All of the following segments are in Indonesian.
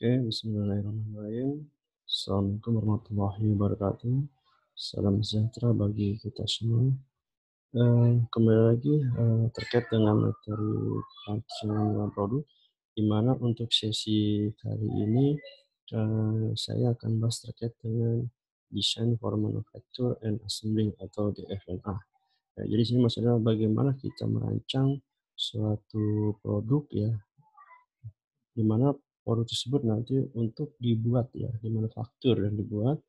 Oke, bismillahirrahmanirrahim. Assalamualaikum warahmatullahi wabarakatuh. Salam sejahtera bagi kita semua. Kembali lagi terkait dengan materi pengembangan produk, di mana untuk sesi kali ini saya akan bahas terkait dengan Design for Manufacture and Assembling atau DFMA. Ya, jadi sini maksudnya bagaimana kita merancang suatu produk ya, di mana produk tersebut nanti untuk dibuat ya, dimanufaktur dan dibuat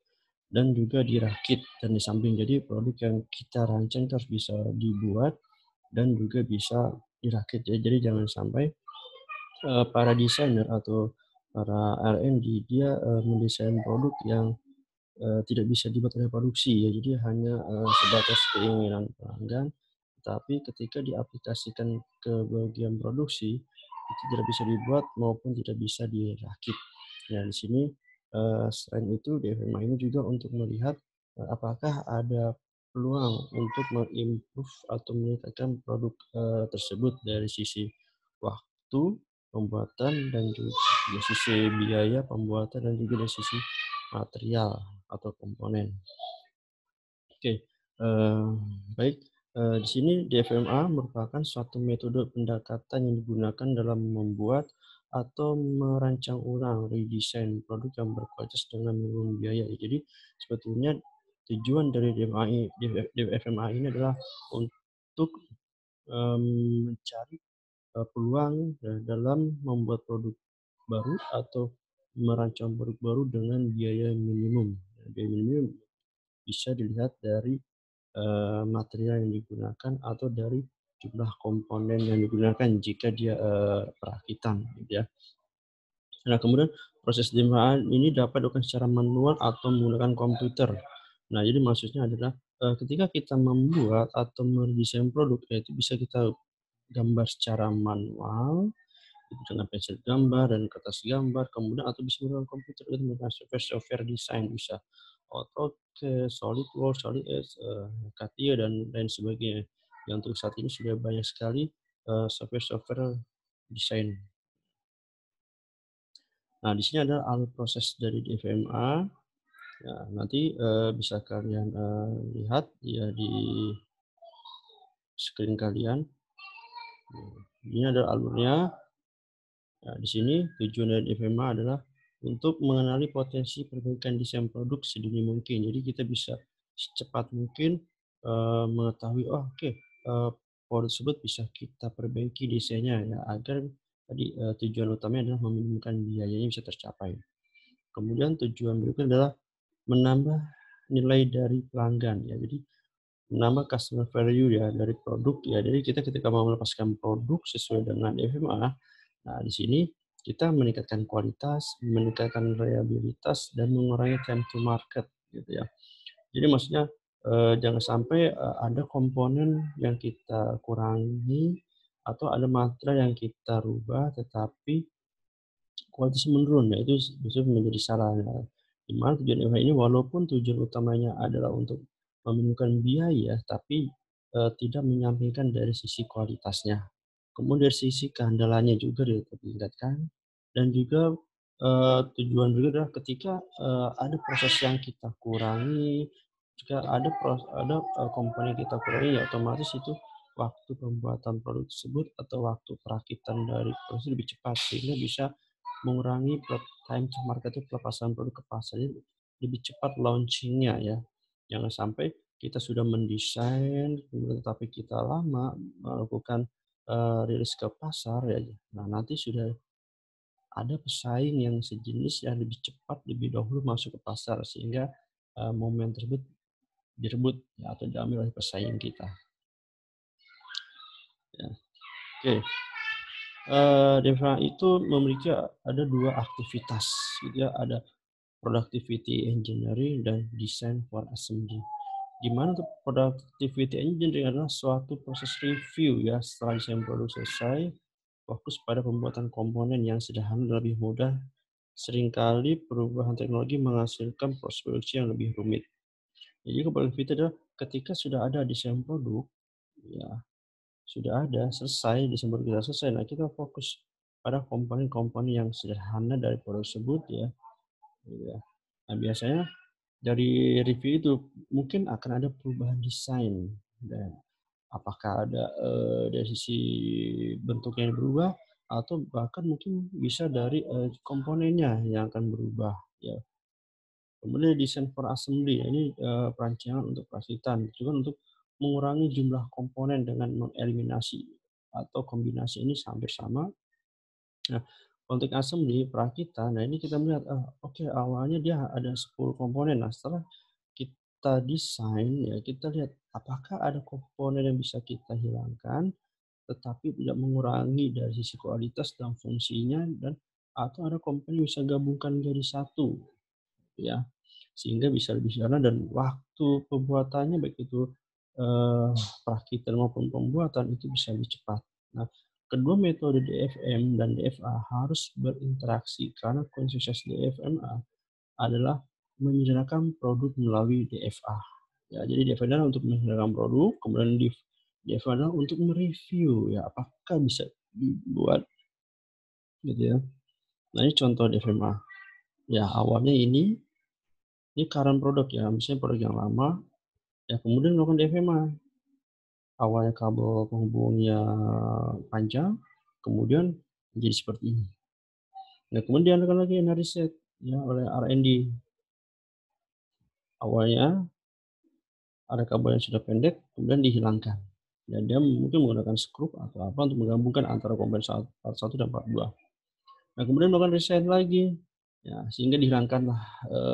dan juga dirakit dan di samping. Jadi produk yang kita rancang itu harus bisa dibuat dan juga bisa dirakit ya. Jadi jangan sampai para desainer atau para R&D dia mendesain produk yang tidak bisa dibuat oleh produksi ya. Jadi hanya sebatas keinginan pelanggan, tapi ketika diaplikasikan ke bagian produksi itu tidak bisa dibuat maupun tidak bisa dirakit. Nah, di sini selain itu DFMA ini juga untuk melihat apakah ada peluang untuk mengimprove atau meningkatkan produk tersebut dari sisi waktu pembuatan dan juga dari sisi biaya pembuatan dan juga dari sisi material atau komponen. Oke, baik. Di sini DFMA merupakan suatu metode pendekatan yang digunakan dalam membuat atau merancang ulang redesign produk yang berkualitas dengan minimum biaya. Jadi sebetulnya tujuan dari DFMA ini adalah untuk mencari peluang dalam membuat produk baru atau merancang produk baru dengan biaya minimum. Biaya minimum bisa dilihat dari material yang digunakan atau dari jumlah komponen yang digunakan jika dia perakitan, gitu ya. Nah, kemudian proses penyimpanan ini dapat dilakukan secara manual atau menggunakan komputer. Nah, jadi maksudnya adalah ketika kita membuat atau mendesain produk, yaitu bisa kita gambar secara manual dengan pensil gambar dan kertas gambar, kemudian atau bisa menggunakan komputer itu menggunakan software desain bisa AutoCAD, SolidWorks, SolidEdge, CATIA dan lain sebagainya. Yang untuk saat ini sudah banyak sekali software-software desain. Nah, di sini ada alur proses dari DFMA. Ya, nanti bisa kalian lihat ya di screen kalian. Ini ada alurnya. Nah, di sini tujuan dari FMA adalah untuk mengenali potensi perbaikan desain produk sedini mungkin. Jadi kita bisa secepat mungkin mengetahui, oh oke, produk tersebut bisa kita perbaiki desainnya ya agar tadi tujuan utamanya adalah meminimumkan biayanya bisa tercapai. Kemudian tujuan berikutnya adalah menambah nilai dari pelanggan ya. Jadi menambah customer value ya dari produk ya. Jadi kita ketika mau melepaskan produk sesuai dengan FMA, nah di sini kita meningkatkan kualitas, meningkatkan reliabilitas dan mengurangi time to market gitu ya. Jadi maksudnya jangan sampai ada komponen yang kita kurangi atau ada material yang kita rubah tetapi kualitasnya menurun, ya itu justru menjadi salah. Nah, di mana tujuan FH ini walaupun tujuan utamanya adalah untuk meminimumkan biaya, tapi tidak menyampingkan dari sisi kualitasnya. Kemudian dari sisi keandalannya juga ditingkatkan dan juga tujuan berikutnya adalah ketika ada proses yang kita kurangi, jika ada komponen yang kita kurangi, ya otomatis itu waktu pembuatan produk tersebut atau waktu perakitan dari proses lebih cepat sehingga bisa mengurangi time to market itu pelepasan produk ke pasar ini lebih cepat launchingnya ya. Jangan sampai kita sudah mendesain kemudian tetapi kita lama melakukan rilis ke pasar ya. Nah, nanti sudah ada pesaing yang sejenis yang lebih cepat lebih dahulu masuk ke pasar sehingga momen tersebut direbut ya, atau diambil oleh pesaing kita. Ya. Oke. DEVA itu memiliki ada dua aktivitas, gitu ya. Ada productivity engineering dan design for assembly. Di mana untuk productivity engineering adalah suatu proses review ya setelah desain produk selesai, fokus pada pembuatan komponen yang sederhana lebih mudah. Seringkali perubahan teknologi menghasilkan proses produksi yang lebih rumit. Jadi productivity adalah ketika sudah ada desain produk, ya sudah ada selesai desain produk kita selesai, nah kita fokus pada komponen-komponen yang sederhana dari produk tersebut ya. Ya. Nah, biasanya dari review itu mungkin akan ada perubahan desain dan apakah ada dari sisi bentuknya yang berubah atau bahkan mungkin bisa dari komponennya yang akan berubah ya. Kemudian desain for assembly ini perancangan untuk perakitan juga untuk mengurangi jumlah komponen dengan mengeliminasi atau kombinasi ini hampir sama. Nah, untuk assembly perakitan, nah ini kita melihat oke, awalnya dia ada 10 komponen. Nah, setelah kita desain ya kita lihat apakah ada komponen yang bisa kita hilangkan tetapi tidak mengurangi dari sisi kualitas dan fungsinya dan atau ada komponen yang bisa gabungkan jadi satu ya sehingga bisa lebih sederhana dan waktu pembuatannya baik itu eh, perakitan maupun pembuatan itu bisa lebih cepat. Nah, kedua metode DFM dan DFA harus berinteraksi karena kunci sukses DFMA adalah menyederhanakan produk melalui DFA. Ya, jadi DFA adalah untuk menyederhanakan produk, kemudian DFA adalah untuk mereview ya apakah bisa dibuat gitu ya. Nah, ini contoh DFMA. Ya, awalnya ini current produk ya, misalnya produk yang lama, ya kemudian melakukan DFMA. Awalnya kabel penghubungnya panjang, kemudian menjadi seperti ini. Nah, kemudian diadakan lagi analysis ya oleh R&D. Awalnya ada kabel yang sudah pendek, kemudian dihilangkan. Dan dia mungkin menggunakan skrup atau apa untuk menggabungkan antara komponen part 1 dan part 2. Nah, kemudian melakukan reset lagi. Ya, sehingga dihilangkanlah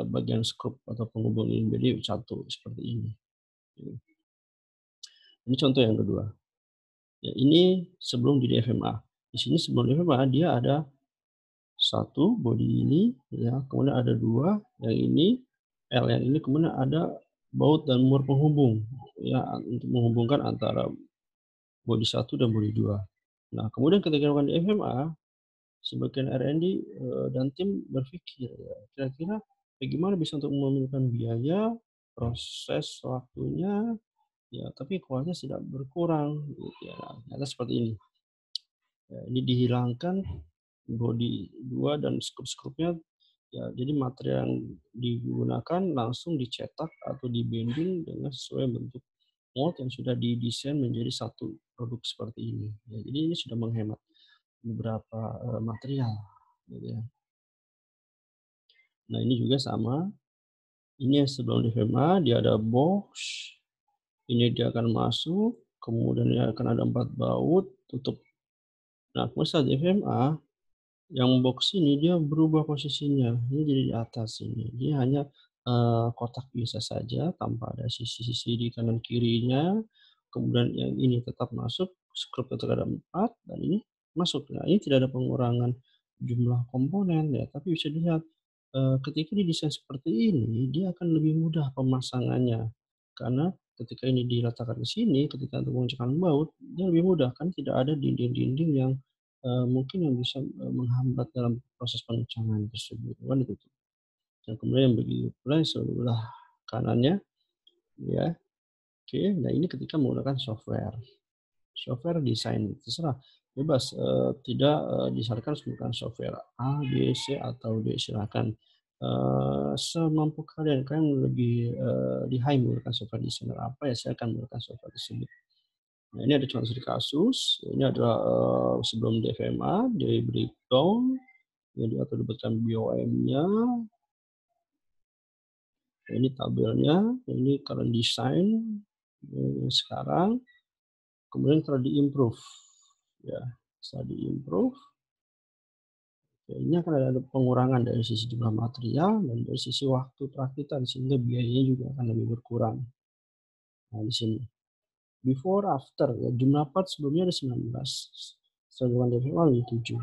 bagian skrup atau penghubung ini menjadi satu seperti ini. Ini contoh yang kedua. Ya, ini sebelum di DFMA. Di sini sebelum DFMA dia ada satu body ini, ya, kemudian ada dua, yang ini L yang ini, kemudian ada baut dan mur penghubung, ya, untuk menghubungkan antara body 1 dan body 2. Nah, kemudian ketika dilakukan di FMA, sebagian R&D dan tim berpikir, ya, kira-kira bagaimana bisa untuk meminimalkan biaya, proses waktunya, ya, tapi kualitas tidak berkurang, gitu ya. Ternyata seperti ini. Ya, ini dihilangkan body 2 dan skrup-skrupnya, ya, jadi material yang digunakan langsung dicetak atau dibending dengan sesuai bentuk mold yang sudah didesain menjadi satu produk seperti ini. Ya, jadi ini sudah menghemat beberapa material, gitu ya. Nah, ini juga sama. Ini yang sebelum di FMA dia ada box. Ini dia akan masuk, kemudian dia akan ada 4 baut tutup. Nah, kemudian saat di FMA yang box ini dia berubah posisinya. Ini jadi di atas ini. Dia hanya kotak biasa saja tanpa ada sisi-sisi di kanan kirinya. Kemudian yang ini tetap masuk, skrup tetap ada 4 dan ini masuk. Nah, ini tidak ada pengurangan jumlah komponen ya, tapi bisa dilihat ketika didesain seperti ini, dia akan lebih mudah pemasangannya. Karena ketika ini diletakkan ke sini, ketika untuk mengencangkan baut, dia lebih mudah kan tidak ada dinding-dinding yang mungkin yang bisa menghambat dalam proses pengencangan tersebut kan itu. Dan kemudian begitu pula sebelah kanannya ya. Oke, nah ini ketika menggunakan software desain terserah bebas tidak disarankan menggunakan software A, B, C atau D, silakan semampu kalian lebih di high menggunakan software desainer apa ya silakan menggunakan software tersebut. Nah, ini ada contoh kasus. Ini adalah sebelum DFMA, dari breakdown, jadi atau diberikan BOM-nya. Ini tabelnya, ini current design sekarang. Kemudian telah diimprove, ya, setelah diimprove. Ini akan ada pengurangan dari sisi jumlah material dan dari sisi waktu perakitan sehingga biayanya juga akan lebih berkurang. Nah, di sini. Before after ya jumlah part sebelumnya ada 19. Setelah DFMA ada 7.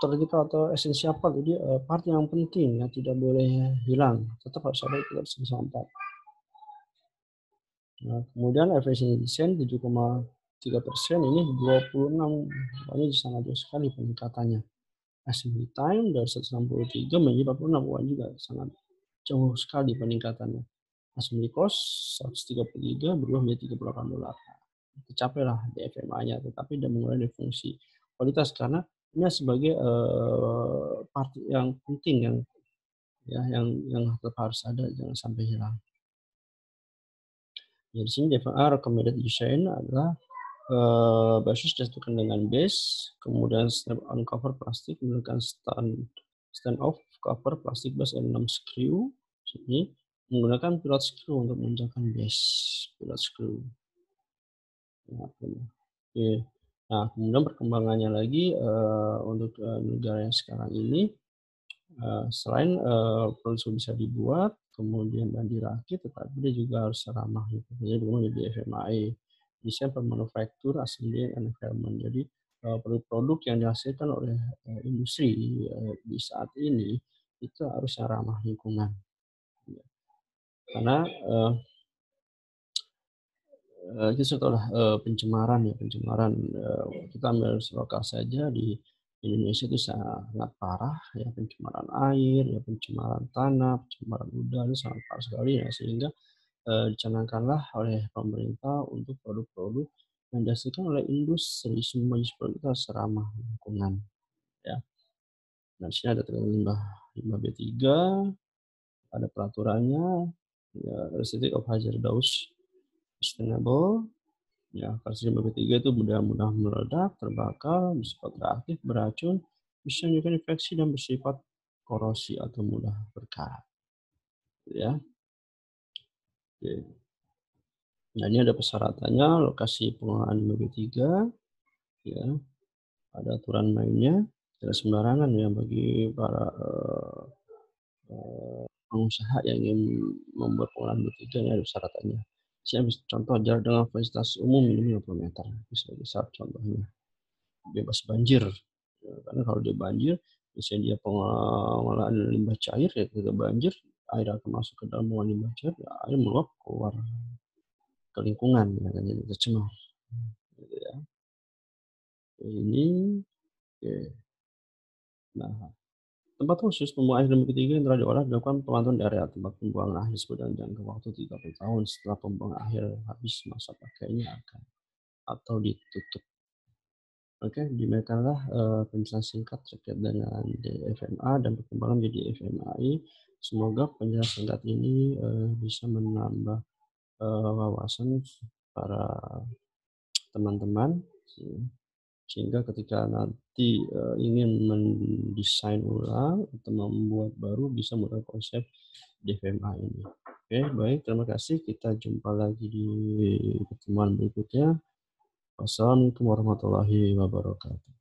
Terdigital atau esensial part, jadi part yang penting ya tidak boleh hilang, tetap harus ada itu esensial part. Nah, kemudian efisiensi desain 7,3%, ini 26, ini sangat jauh sekali peningkatannya. Assembly time dari 163 menjadi 46, juga sangat jauh sekali peningkatannya. Assembly cost 133 berubah menjadi $38. Tercapailah DFMA-nya, tetapi tidak mengurangi fungsi kualitas karena ini sebagai part yang penting yang tetap harus ada, jangan sampai hilang. Ya, di sini DFA recommended design adalah basis disatukan dengan base, kemudian strap on cover plastik menggunakan stand off cover plastik base 6 screw, sini menggunakan pilot screw untuk menunjukkan base pilot screw. Nah, oke. Nah, kemudian perkembangannya lagi untuk negara yang sekarang ini, selain produksi bisa dibuat, kemudian dan dirakit, tetapi dia juga harus ramah gitu. Jadi bagaimana jadi FMI, Design for Manufacture Assembly and Environment. Jadi produk-produk yang dihasilkan oleh industri di saat ini itu harusnya ramah lingkungan. Karena itu setelah pencemaran kita ambil lokal saja di Indonesia itu sangat parah ya, pencemaran air ya, pencemaran tanah, pencemaran udara itu sangat parah sekali ya, sehingga dicanangkanlah oleh pemerintah untuk produk-produk yang dihasilkan oleh industri, semua produk itu harus ramah lingkungan ya. Nah, di sini ada limbah B3, ada peraturannya ya, Receipt of Hazardous Sustainable. Ya, kalsium B3 itu mudah meledak, terbakar, bersifat reaktif, beracun, bisa menyebabkan infeksi dan bersifat korosi atau mudah berkarat. Ya. Oke. Nah, ini ada persyaratannya, lokasi pengolahan limbah B3, ya. Ada aturan mainnya, tidak sembarangan ya bagi para pengusaha yang ingin membuat pengolahan B3, ini ada persyaratannya. Contoh jarak dengan fasilitas umum minimal 50 meter, sebagai syarat contohnya. Bebas banjir. Ya, karena kalau dia banjir, misalnya dia pengolahan limbah cair, ya ketika banjir, air akan masuk ke dalam pengolahan limbah cair, ya, air meluap keluar ke lingkungan, ya, kan, jadi tercemar. Gitu ya. Ini, oke. Nah, tempat khusus pembuangan akhir limbah ketiga yang telah diolah dilakukan pemantauan di area tempat pembuangan akhir sepanjang jangka waktu 30 tahun setelah pembuangan akhir habis masa pakainya akan atau ditutup. Oke, demikianlah penjelasan singkat terkait dengan DFMA dan perkembangan jadi FMAI. Semoga penjelasan singkat ini bisa menambah wawasan para teman-teman, sehingga ketika nanti ingin mendesain ulang atau membuat baru bisa menggunakan konsep DFMA ini. Oke, baik, terima kasih. Kita jumpa lagi di pertemuan berikutnya. Wassalamualaikum warahmatullahi wabarakatuh.